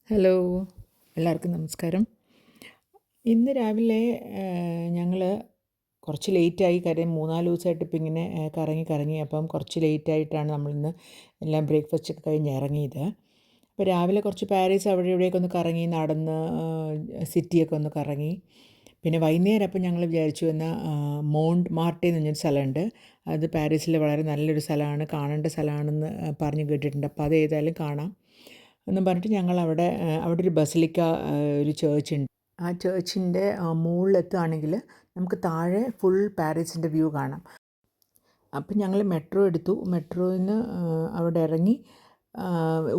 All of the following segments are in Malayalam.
ഹലോ, എല്ലാവർക്കും നമസ്കാരം. ഇന്ന് രാവിലെ ഞങ്ങൾ കുറച്ച് ലേറ്റായി. കാര്യം 3-4 ദിവസമായിട്ട് ഇപ്പം ഇങ്ങനെ കറങ്ങി അപ്പം കുറച്ച് ലേറ്റായിട്ടാണ് നമ്മളിന്ന് എല്ലാം ബ്രേക്ക്ഫാസ്റ്റൊക്കെ കഴിഞ്ഞ് ഇറങ്ങിയത്. അപ്പോൾ രാവിലെ കുറച്ച് പാരീസ് അവിടെ ഇവിടെയൊക്കെ ഒന്ന് കറങ്ങി, നടന്ന് സിറ്റിയൊക്കെ ഒന്ന് കറങ്ങി. പിന്നെ വൈകുന്നേരം അപ്പം ഞങ്ങൾ വിചാരിച്ചു എന്നാൽ മോണ്ട് മാർട്ടെ എന്ന് പറഞ്ഞൊരു സ്ഥലമുണ്ട്. അത് പാരീസിൽ വളരെ നല്ലൊരു സ്ഥലമാണ്, കാണേണ്ട സ്ഥലമാണെന്ന് പറഞ്ഞ് കേട്ടിട്ടുണ്ട്. അപ്പോൾ അത് ഏതായാലും കാണാം എന്നും പറഞ്ഞിട്ട് ഞങ്ങളവിടെ അവിടെ ഒരു ബസിലിക്ക, ഒരു ചേർച്ചുണ്ട്. ആ ചേർച്ചിൻ്റെ മുകളിലെത്തുകയാണെങ്കിൽ നമുക്ക് താഴെ ഫുൾ പാരീസിൻ്റെ വ്യൂ കാണാം. അപ്പം ഞങ്ങൾ മെട്രോ എടുത്തു. മെട്രോയിൽ നിന്ന് അവിടെ ഇറങ്ങി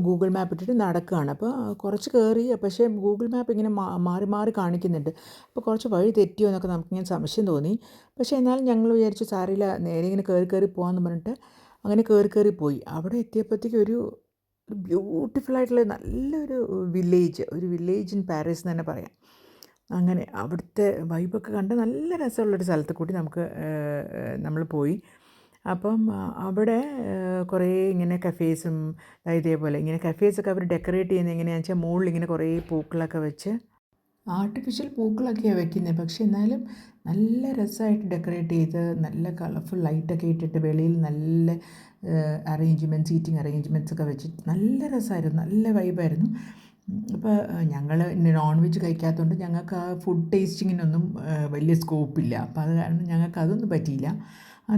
ഗൂഗിൾ മാപ്പ് ഇട്ടിട്ട് നടക്കുകയാണ്. അപ്പോൾ കുറച്ച് കയറി, പക്ഷേ ഗൂഗിൾ മാപ്പ് ഇങ്ങനെ മാറി മാറി കാണിക്കുന്നുണ്ട്. അപ്പോൾ കുറച്ച് വഴി തെറ്റിയോ എന്നൊക്കെ നമുക്കിങ്ങനെ സംശയം തോന്നി. പക്ഷേ എന്നാലും ഞങ്ങൾ വിചാരിച്ചു സാരമില്ല, നേരെ ഇങ്ങനെ കയറി പോകാമെന്ന് പറഞ്ഞിട്ട് അങ്ങനെ കയറി പോയി. അവിടെ എത്തിയപ്പോഴത്തേക്ക് ഒരു ബ്യൂട്ടിഫുള്ളായിട്ടുള്ള നല്ലൊരു വില്ലേജ് ഇൻ പാരീസ് എന്ന് തന്നെ പറയാം. അങ്ങനെ അവിടുത്തെ വൈബൊക്കെ കണ്ട് നല്ല രസമുള്ളൊരു സ്ഥലത്ത് കൂടി നമ്മൾ പോയി. അപ്പം അവിടെ കുറേ ഇങ്ങനെ കഫേസും ഇതേപോലെ ഇങ്ങനെ കഫേസൊക്കെ അവർ ഡെക്കറേറ്റ് ചെയ്യുന്നത് എങ്ങനെയാണെന്ന് വെച്ചാൽ മുകളിൽ ഇങ്ങനെ കുറേ പൂക്കളൊക്കെ വെച്ച് ആർട്ടിഫിഷ്യൽ പൂക്കളൊക്കെയാണ് വയ്ക്കുന്നത്. പക്ഷേ എന്നാലും നല്ല രസമായിട്ട് ഡെക്കറേറ്റ് ചെയ്ത് നല്ല കളർഫുൾ ലൈറ്റൊക്കെ ഇട്ടിട്ട് വെളിയിൽ നല്ല സീറ്റിംഗ് അറേഞ്ച്മെൻറ്റ്സ് ഒക്കെ വെച്ചിട്ട് നല്ല രസമായിരുന്നു, നല്ല വൈബായിരുന്നു. അപ്പോൾ ഞങ്ങൾ നോൺ വെജ് കഴിക്കാത്തതുകൊണ്ട് ഞങ്ങൾക്ക് ആ ഫുഡ് ടേസ്റ്റിങ്ങിനൊന്നും വലിയ സ്കോപ്പില്ല. അപ്പോൾ അത് കാരണം ഞങ്ങൾക്ക് അതൊന്നും പറ്റിയില്ല.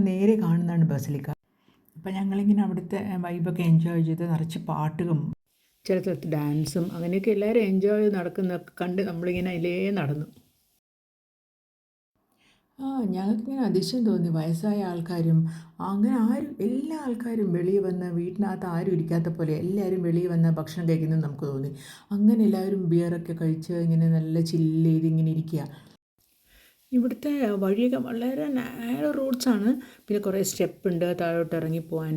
നേരെ കാണുന്നതാണ് ബസിലിക്ക. അപ്പോൾ ഞങ്ങളിങ്ങനെ അവിടുത്തെ വൈബൊക്കെ എൻജോയ് ചെയ്ത് നിറച്ച് പാട്ടും ചില സ്ഥലത്ത് ഡാൻസും അങ്ങനെയൊക്കെ എല്ലാവരും എൻജോയ് ചെയ്ത് നടക്കുന്നതൊക്കെ കണ്ട് നമ്മളിങ്ങനെ അതിലേ നടന്നു. ഞങ്ങൾക്കിങ്ങനെ അതിശയം തോന്നി. വയസ്സായ ആൾക്കാരും അങ്ങനെ എല്ലാ ആൾക്കാരും വെളിയിൽ വന്ന് വീട്ടിനകത്ത് ആരും ഇരിക്കാത്ത പോലെ എല്ലാവരും വെളിയിൽ വന്ന് ഭക്ഷണം കഴിക്കുന്നത് നമുക്ക് തോന്നി. അങ്ങനെ എല്ലാവരും ബിയറൊക്കെ കഴിച്ച് ഇങ്ങനെ നല്ല ചില്ല് ചെയ്ത് ഇങ്ങനെ ഇരിക്കുക. ഇവിടുത്തെ വഴിയൊക്കെ വളരെ നാരോ റോഡ്സാണ്. പിന്നെ കുറേ സ്റ്റെപ്പുണ്ട് താഴോട്ട് ഇറങ്ങിപ്പോവാൻ.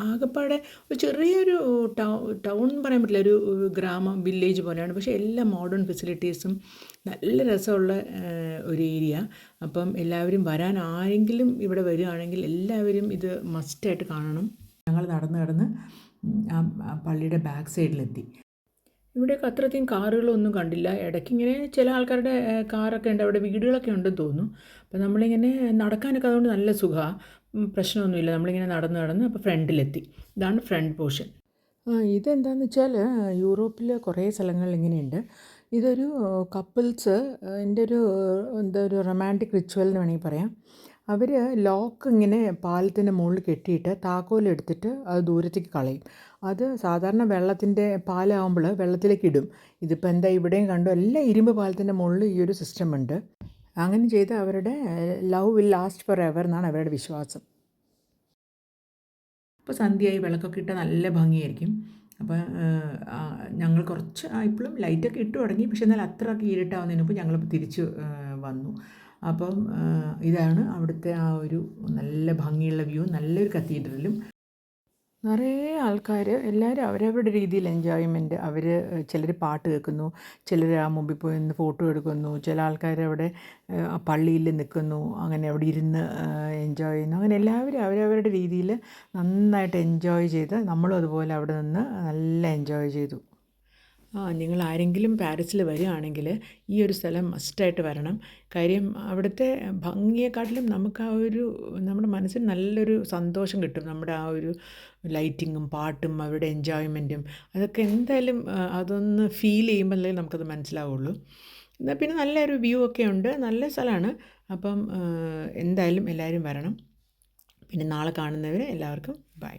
ആകെപ്പാടെ ഒരു ചെറിയൊരു ടൗൺ എന്ന് പറയാൻ പറ്റില്ല, ഒരു വില്ലേജ് പോലെയാണ്. പക്ഷേ എല്ലാ മോഡേൺ ഫെസിലിറ്റീസും നല്ല രസമുള്ള ഒരു ഏരിയ. അപ്പം എല്ലാവരും ആരെങ്കിലും ഇവിടെ വരികയാണെങ്കിൽ എല്ലാവരും ഇത് മസ്റ്റായിട്ട് കാണണം. ഞങ്ങൾ നടന്ന് ആ പള്ളിയുടെ ബാക്ക് സൈഡിലെത്തി. ഇവിടെയൊക്കെ അത്രയധികം കാറുകളൊന്നും കണ്ടില്ല. ഇടയ്ക്കിങ്ങനെ ചില ആൾക്കാരുടെ കാറൊക്കെ ഉണ്ട്, അവിടെ വീടുകളൊക്കെ ഉണ്ടെന്ന് തോന്നുന്നു. അപ്പോൾ നമ്മളിങ്ങനെ നടക്കാനൊക്കെ അതുകൊണ്ട് നല്ല സുഖമാണ്, പ്രശ്നമൊന്നുമില്ല. നമ്മളിങ്ങനെ നടന്ന് അപ്പോൾ ഫ്രണ്ടിലെത്തി. ഇതാണ് ഫ്രണ്ട് പോർഷൻ. ഇതെന്താണെന്ന് വെച്ചാൽ യൂറോപ്പിൽ കുറേ സ്ഥലങ്ങളിൽ ഇങ്ങനെയുണ്ട്. ഇതൊരു കപ്പിൾസ് ഒരു റൊമാൻറ്റിക് റിച്വൽ എന്ന് വേണമെങ്കിൽ പറയാം. അവർ ലോക്ക് ഇങ്ങനെ പാലത്തിൻ്റെ മുകളിൽ കെട്ടിയിട്ട് താക്കോലെടുത്തിട്ട് അത് ദൂരത്തേക്ക് കളയും. അത് സാധാരണ പാലാകുമ്പോൾ വെള്ളത്തിലേക്ക് ഇടും. ഇതിപ്പോൾ എന്താ ഇവിടെയും കണ്ടു, എല്ലാ ഇരുമ്പ് പാലത്തിൻ്റെ മുകളിൽ ഈ ഒരു സിസ്റ്റം ഉണ്ട്. അങ്ങനെ ചെയ്ത് അവരുടെ love will last for ever എന്നാണ് അവരുടെ വിശ്വാസം. ഇപ്പോൾ സന്ധ്യയായി, വിളക്കൊക്കെ ഇട്ടാൽ നല്ല ഭംഗിയായിരിക്കും. അപ്പോൾ ഞങ്ങൾ കുറച്ച് ഇപ്പോഴും ലൈറ്റൊക്കെ ഇട്ട് തുടങ്ങി. പക്ഷേ എന്നാൽ അത്രയൊക്കെ ഇരുട്ടാവുന്നതിന് മുമ്പ് ഞങ്ങൾ തിരിച്ച് വന്നു. അപ്പം ഇതാണ് അവിടുത്തെ ആ ഒരു നല്ല ഭംഗിയുള്ള വ്യൂ, നല്ലൊരു കത്തീഡ്രലും. നിറയെ ആൾക്കാർ, എല്ലാവരും അവരവരുടെ രീതിയിൽ എൻജോയ്മെൻറ്റ്. ചിലർ പാട്ട് കേൾക്കുന്നു, ചിലർ ആ മുമ്പിൽ പോയി നിന്ന് ഫോട്ടോ എടുക്കുന്നു, ചില ആൾക്കാർ അവിടെ പള്ളിയിൽ നിൽക്കുന്നു, അങ്ങനെ അവിടെ ഇരുന്ന് എൻജോയ് ചെയ്യുന്നു. അങ്ങനെ എല്ലാവരും അവരവരുടെ രീതിയിൽ നന്നായിട്ട് എൻജോയ് ചെയ്ത് നമ്മളും അതുപോലെ അവിടെ നിന്ന് നല്ല എൻജോയ് ചെയ്തു. നിങ്ങൾ ആരെങ്കിലും പാരീസിൽ വരികയാണെങ്കിൽ ഈ ഒരു സ്ഥലം മസ്റ്റായിട്ട് വരണം. കാര്യം അവിടുത്തെ ഭംഗിയെക്കാട്ടിലും നമുക്ക് നമ്മുടെ മനസ്സിന് നല്ലൊരു സന്തോഷം കിട്ടും. നമ്മുടെ ആ ഒരു ലൈറ്റിങ്ങും പാട്ടും അവരുടെ എൻജോയ്മെൻറ്റും അതൊക്കെ എന്തായാലും അതൊന്ന് ഫീൽ ചെയ്യുമ്പോഴല്ലേ നമുക്കത് മനസ്സിലാവുള്ളൂ. എന്നാൽ പിന്നെ നല്ലൊരു വ്യൂ ഒക്കെ ഉണ്ട്, നല്ല സ്ഥലമാണ്. അപ്പം എന്തായാലും എല്ലാവരും വരണം. പിന്നെ നാളെ കാണുന്നവരെ എല്ലാവർക്കും ബൈ.